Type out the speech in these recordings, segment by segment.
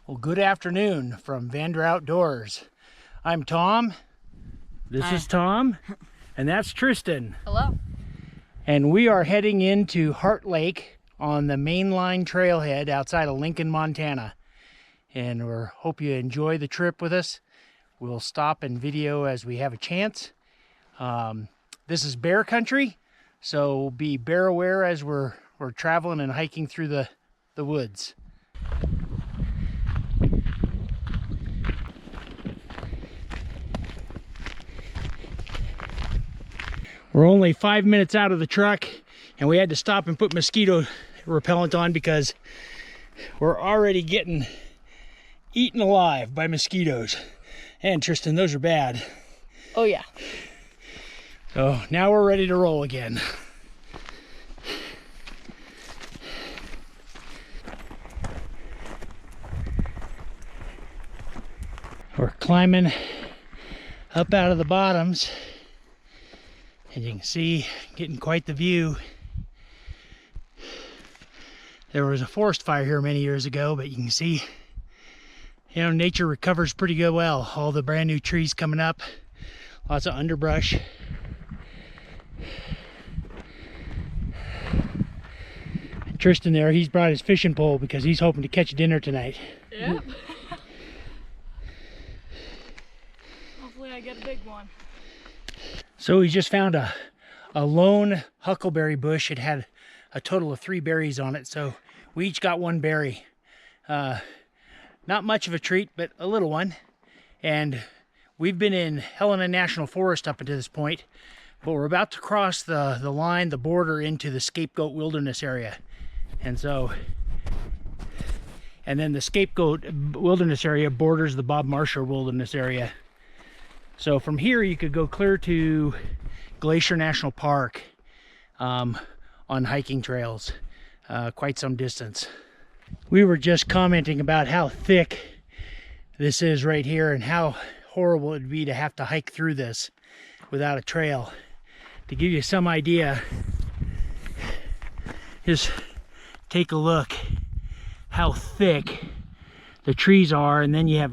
Well, good afternoon from Vander Outdoors. I'm Tom. This is Tom. And that's Tristan. Hello. And we are heading into Heart Lake on the mainline trailhead outside of Lincoln, Montana. And we hope you enjoy the trip with us. We'll stop and video as we have a chance. This is bear country, so be bear aware as we're traveling and hiking through the woods. We're only 5 minutes out of the truck, and we had to stop and put mosquito repellent on because we're already getting eaten alive by mosquitoes. And Tristan, those are bad. Oh yeah. So now we're ready to roll again. We're climbing up out of the bottoms. And you can see, getting quite the view. There was a forest fire here many years ago, but you can see, you know, nature recovers pretty good well. All the brand new trees coming up, lots of underbrush. Tristan there, he's brought his fishing pole because he's hoping to catch dinner tonight. Yep. Hopefully I get a big one. So we just found a lone huckleberry bush. It had a total of 3 berries on it, so we each got 1 berry. Not much of a treat, but a little one. And we've been in Helena National Forest up until this point, but we're about to cross the line, the border, into the Scapegoat Wilderness area. And then the Scapegoat Wilderness area borders the Bob Marshall Wilderness area. So from here you could go clear to Glacier National Park on hiking trails, quite some distance. We were just commenting about how thick this is right here and how horrible it would be to have to hike through this without a trail. To give you some idea, just take a look how thick the trees are, and then you have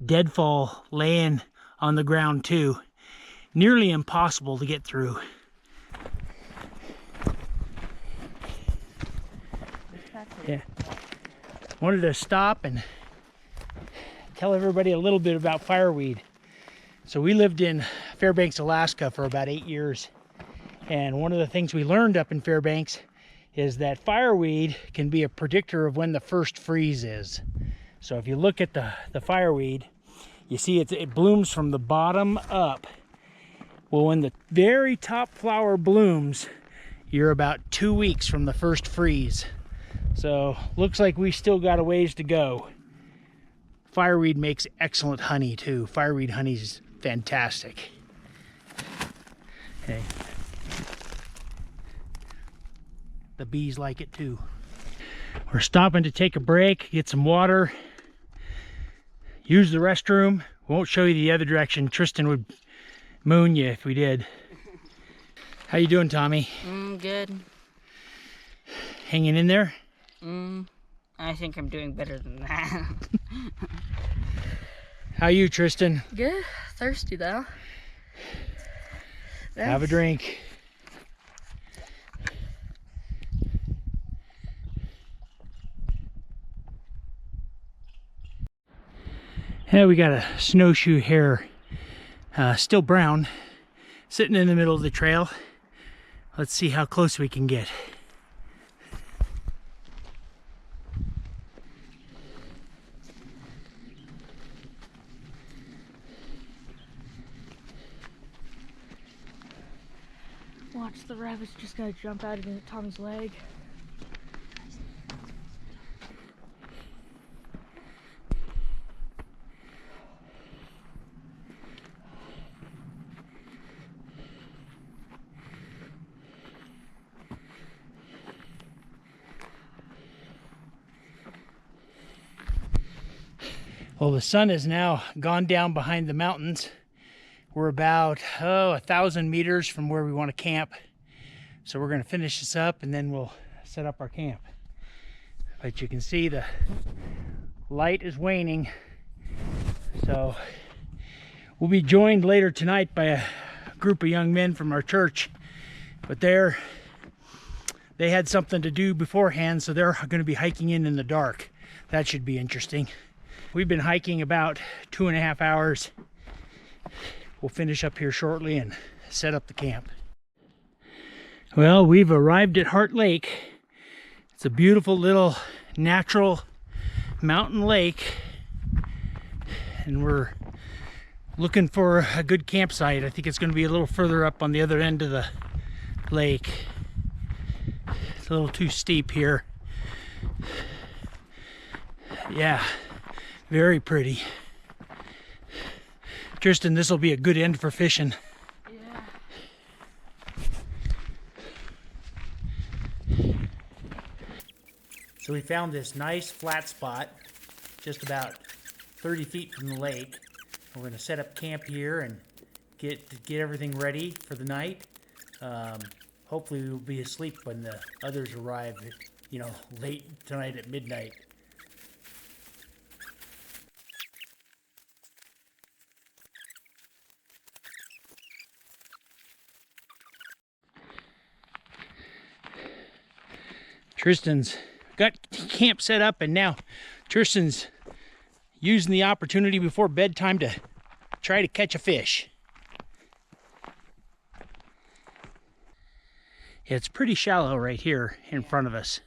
deadfall laying on the ground too. Nearly impossible to get through. Yeah. Wanted to stop and tell everybody a little bit about fireweed. So we lived in Fairbanks, Alaska for about 8 years. And one of the things we learned up in Fairbanks is that fireweed can be a predictor of when the first freeze is. So if you look at the fireweed, you see it blooms from the bottom up. Well, when the very top flower blooms, you're about 2 weeks from the first freeze. So looks like we still got a ways to go. Fireweed makes excellent honey too. Fireweed honey is fantastic. Okay. The bees like it too. We're stopping to take a break, get some water, use the restroom. Won't show you the other direction. Tristan would moon you if we did. How you doing, Tommy? Good. Hanging in there? I think I'm doing better than that. How you, Tristan? Good. Thirsty though. Have a drink. Yeah, we got a snowshoe hare, still brown, sitting in the middle of the trail. Let's see how close we can get. Watch, the rabbit's just gonna jump out of Tommy's leg. Well, the sun has now gone down behind the mountains. We're about 1,000 meters from where we want to camp. So we're going to finish this up and then we'll set up our camp. But you can see the light is waning. So we'll be joined later tonight by a group of young men from our church, but they had something to do beforehand, so they're going to be hiking in the dark. That should be interesting. We've been hiking about 2.5 hours. We'll finish up here shortly and set up the camp. Well, we've arrived at Heart Lake. It's a beautiful little natural mountain lake, and we're looking for a good campsite. I think it's going to be a little further up on the other end of the lake. It's a little too steep here. Yeah, very pretty. Tristan, this will be a good end for fishing. So we found this nice flat spot just about 30 feet from the lake. We're going to set up camp here and get everything ready for the night. Hopefully we'll be asleep when the others arrive, late tonight at midnight. Tristan's got camp set up, and now Tristan's using the opportunity before bedtime to try to catch a fish. It's pretty shallow right here in front of us.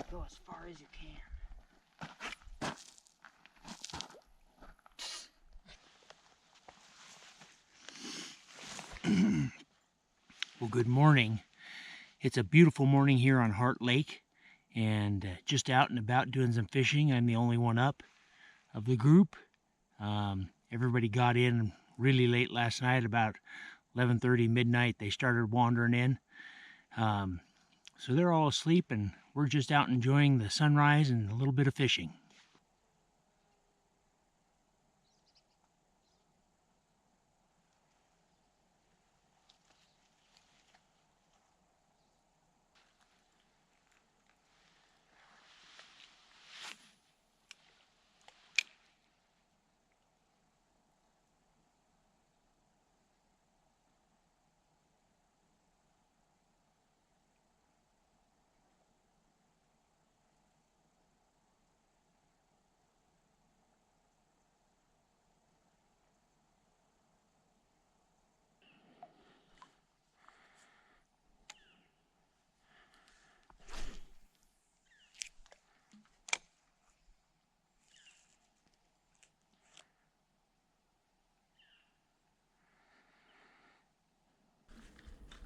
Go as far as you can. Well, good morning. It's a beautiful morning here on Heart Lake, and just out and about doing some fishing. I'm the only one up of the group. Everybody got in really late last night, about 11:30 midnight. They started wandering in. So they're all asleep, and we're just out enjoying the sunrise and a little bit of fishing.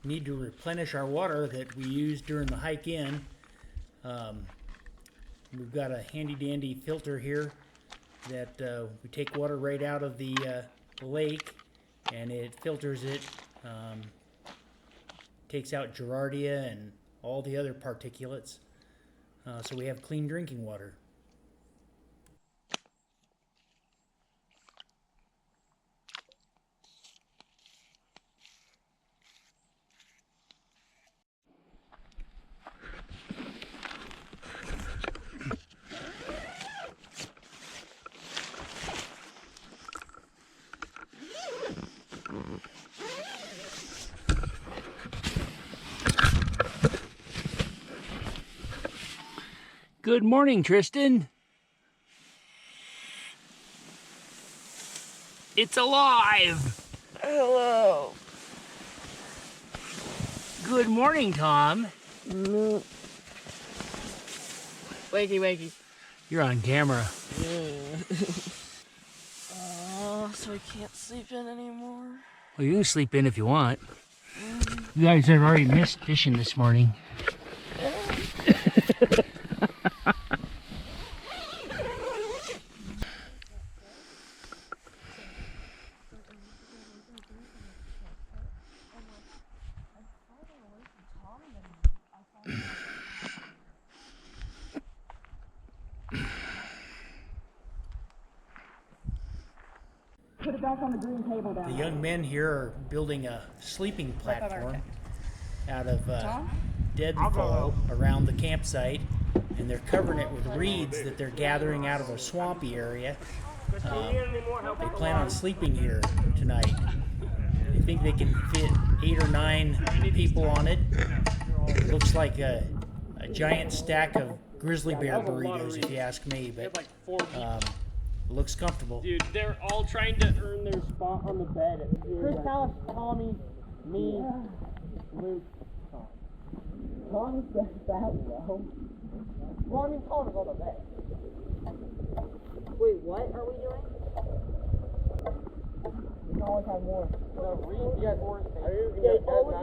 Need to replenish our water that we used during the hike in. We've got a handy dandy filter here that we take water right out of the lake, and it filters it, takes out Giardia and all the other particulates, so we have clean drinking water. Good morning, Tristan. It's alive. Hello. Good morning, Tom. Wakey, wakey. You're on camera. So I can't sleep in anymore. Well, you can sleep in if you want. You guys have already missed fishing this morning. Put it back on the green table down. The young men here are building a sleeping platform out of deadfall around the campsite, and they're covering it with reeds that they're gathering out of a swampy area. They plan on sleeping here tonight. They think they can fit 8 or 9 people on it. It looks like a giant stack of grizzly bear burritos, if you ask me, but it looks comfortable. Dude, they're all trying to earn their spot on the bed. Chris, Alice, Tommy, me, Luke. Tommy's that low. Well, I mean, Tommy's on the bed. Wait, what are we doing? We can always have more. All of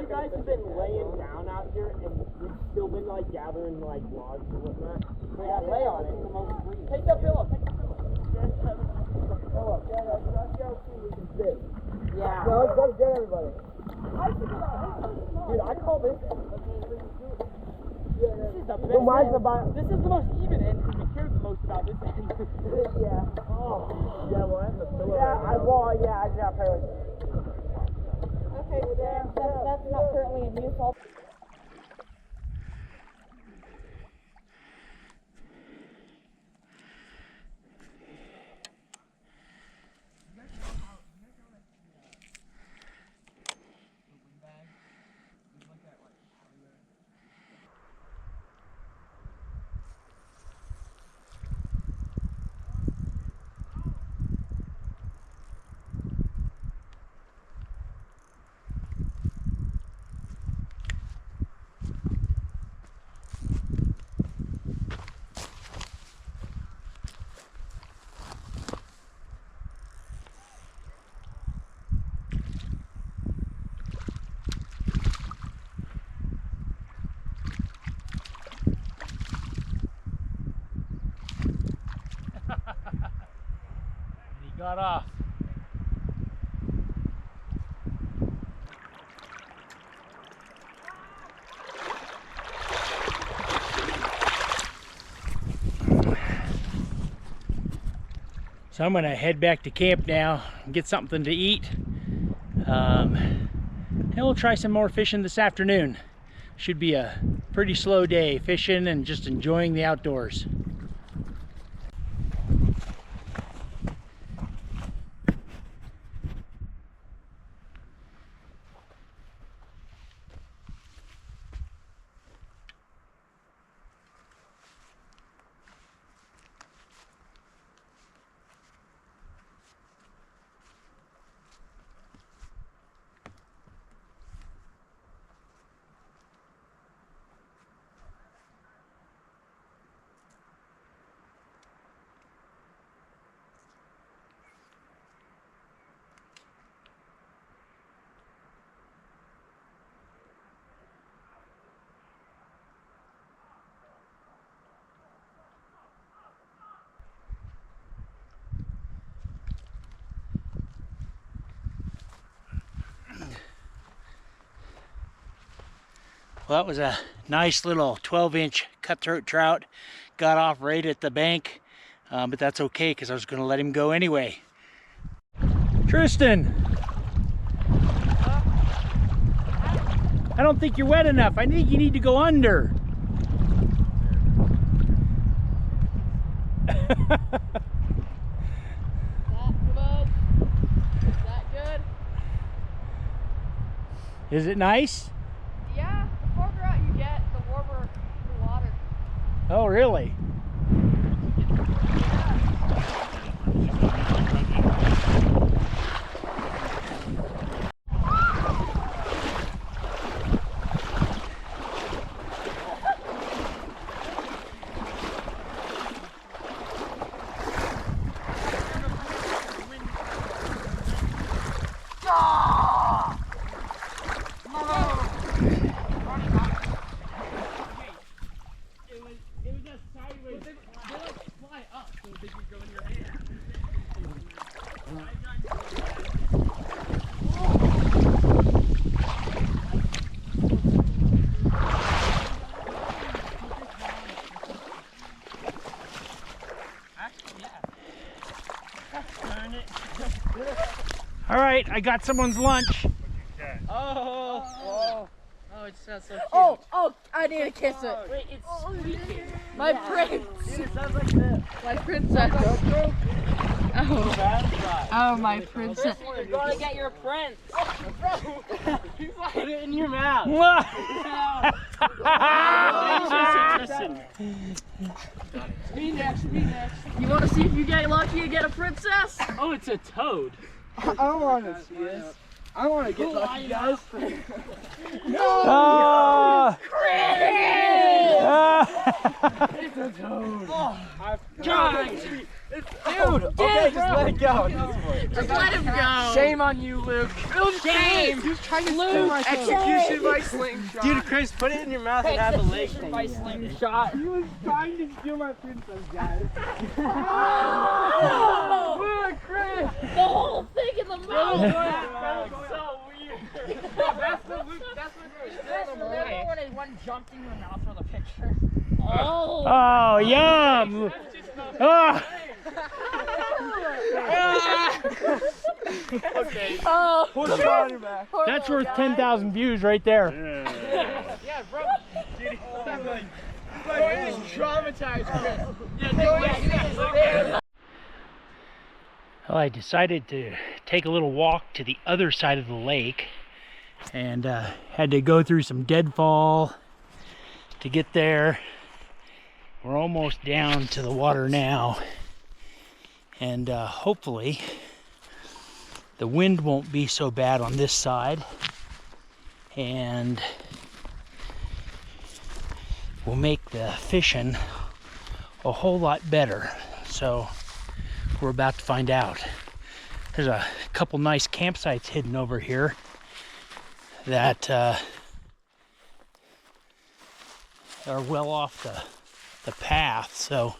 you guys have been laying down out here, and we've still been like gathering like logs and whatnot. We gotta lay on it. Take the pillow. Take the pillow. Pillow. Yeah, let's go see we can sit. Yeah. No, let's get everybody. Dude, I call this. This is the best. This is the most even end because we care the most about this end. Yeah. Oh. Yeah, well, that's a pillow. Yeah, I got pillow. Okay, well, that's not currently in use. Got off. So I'm going to head back to camp now and get something to eat. And we'll try some more fishing this afternoon. Should be a pretty slow day fishing and just enjoying the outdoors. Well, that was a nice little 12-inch cutthroat trout. Got off right at the bank, but that's okay because I was going to let him go anyway. Tristan! I don't think you're wet enough. I think you need to go under. Is it nice? Yeah, the farther out you get, the warmer the water. Oh, really? All right, I got someone's lunch. Oh, Oh, it sounds so cute. Oh, I need to kiss it. Wait, it's squeaking. My prince. Dude, it sounds like this. My princess. Oh, my princess. You're gonna get your prince. You put it in your mouth. Me next. You want to see if you get lucky and get a princess? Oh, it's a toad. I don't want to see this. I want to get lucky, guys. Oh! It's a toad. God. Dude, okay, just let it go. Just let him go. Shame on you, Luke. Shame. He was trying to steal my execution by slingshot. Dude, Chris, put it in your mouth and have a leg thing. My slingshot. He was trying to steal my princess, guys. Look, Chris. The whole thing in the mouth. That's so weird. That's what Remember when one jumped in your mouth for the picture? Oh. Oh, yum! Oh. Okay. Oh. Put the ball on your back. That's worth 10,000 views right there. Yeah, bro. He's traumatized, Chris. Well, I decided to take a little walk to the other side of the lake and had to go through some deadfall to get there. We're almost down to the water now, and hopefully the wind won't be so bad on this side, and will make the fishing a whole lot better. So we're about to find out. There's a couple nice campsites hidden over here that are well off the path, so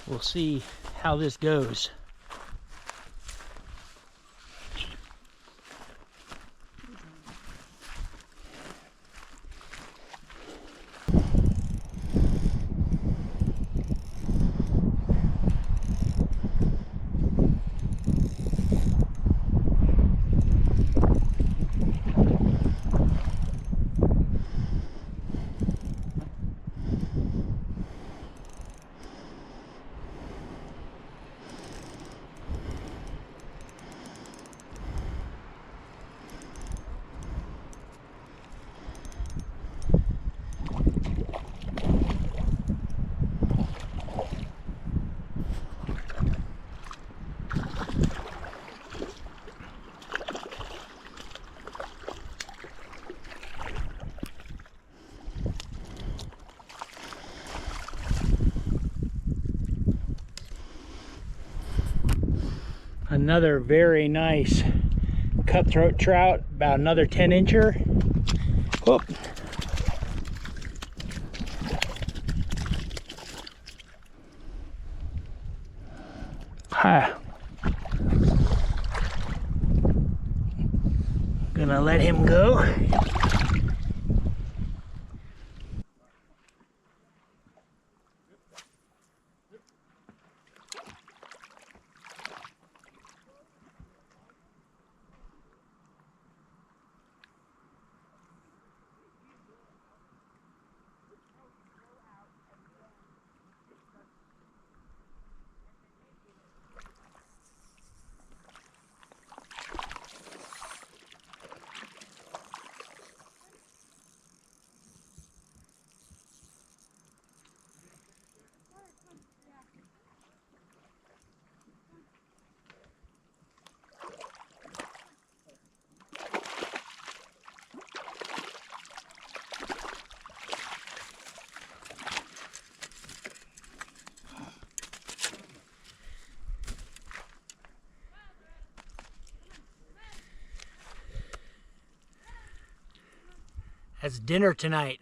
we'll see how this goes. Another very nice cutthroat trout, about another 10-incher. Whoop. Hi. Gonna let him go. That's dinner tonight.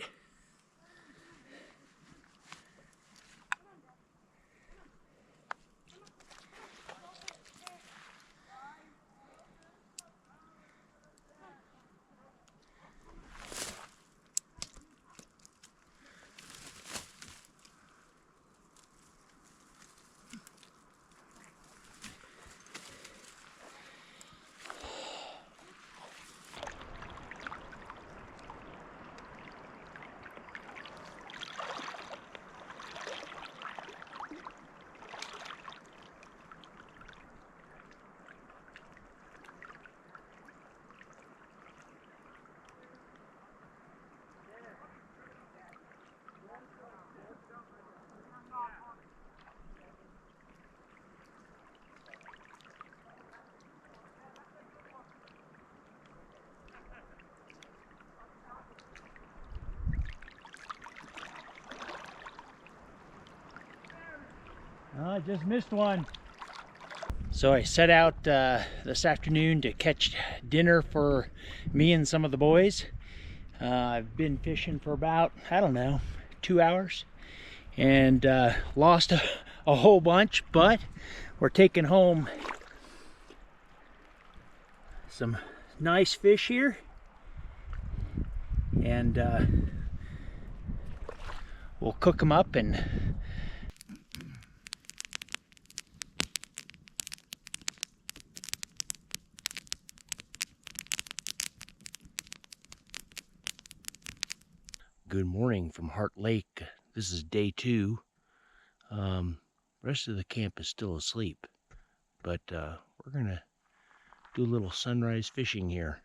I just missed one. So I set out this afternoon to catch dinner for me and some of the boys. I've been fishing for about, I don't know, 2 hours, and lost a whole bunch, but we're taking home some nice fish here, and we'll cook them up. And good morning from Heart Lake. This is day 2. The rest of the camp is still asleep, but we're gonna do a little sunrise fishing here.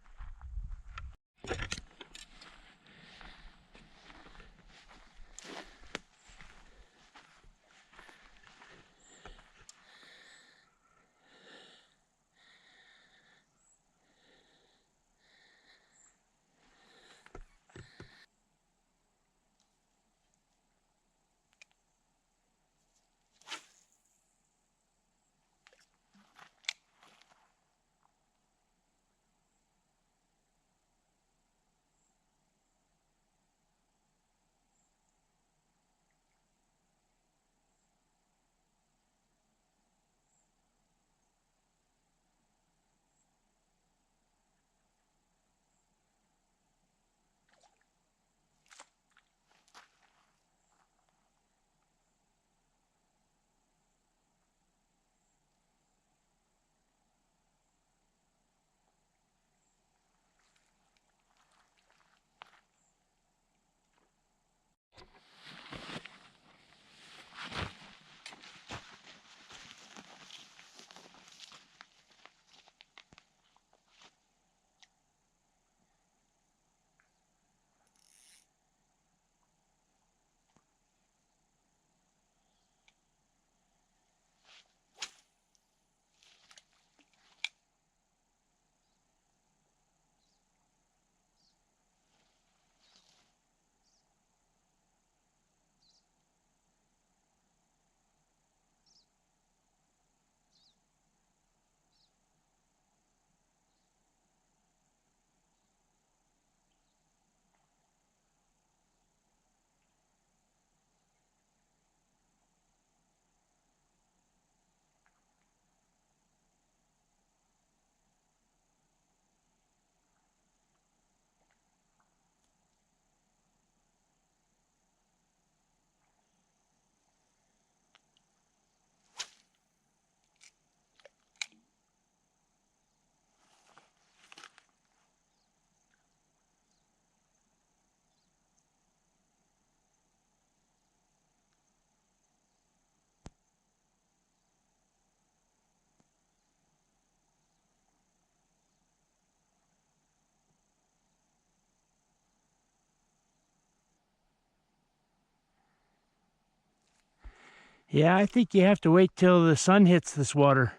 Yeah, I think you have to wait till the sun hits this water.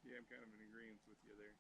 Yeah, I'm kind of in agreement with you there.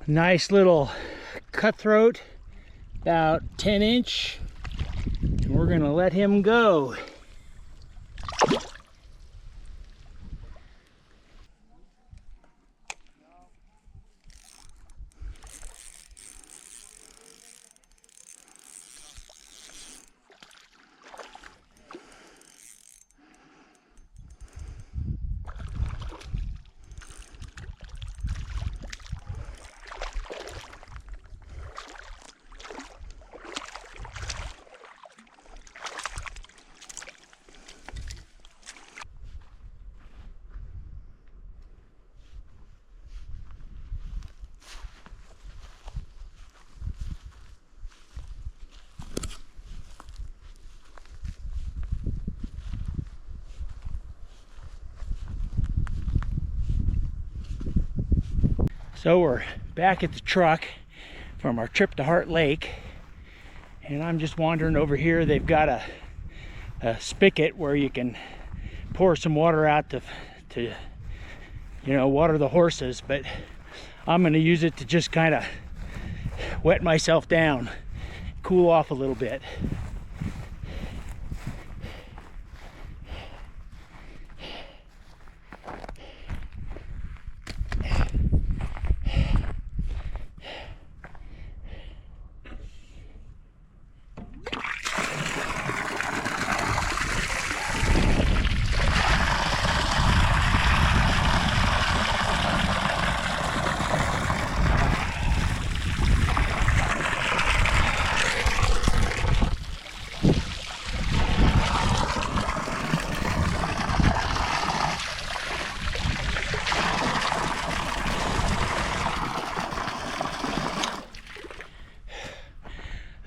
Nice little cutthroat, about 10-inch. And we're gonna let him go. So we're back at the truck from our trip to Heart Lake, and I'm just wandering over here. They've got a spigot where you can pour some water out to you know, water the horses, but I'm going to use it to just kind of wet myself down, cool off a little bit.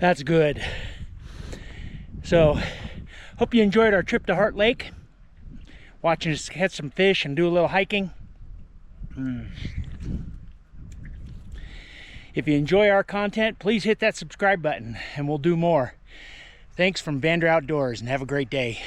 That's good. So, hope you enjoyed our trip to Heart Lake. Watching us catch some fish and do a little hiking. If you enjoy our content, please hit that subscribe button and we'll do more. Thanks from Vander Outdoors and have a great day.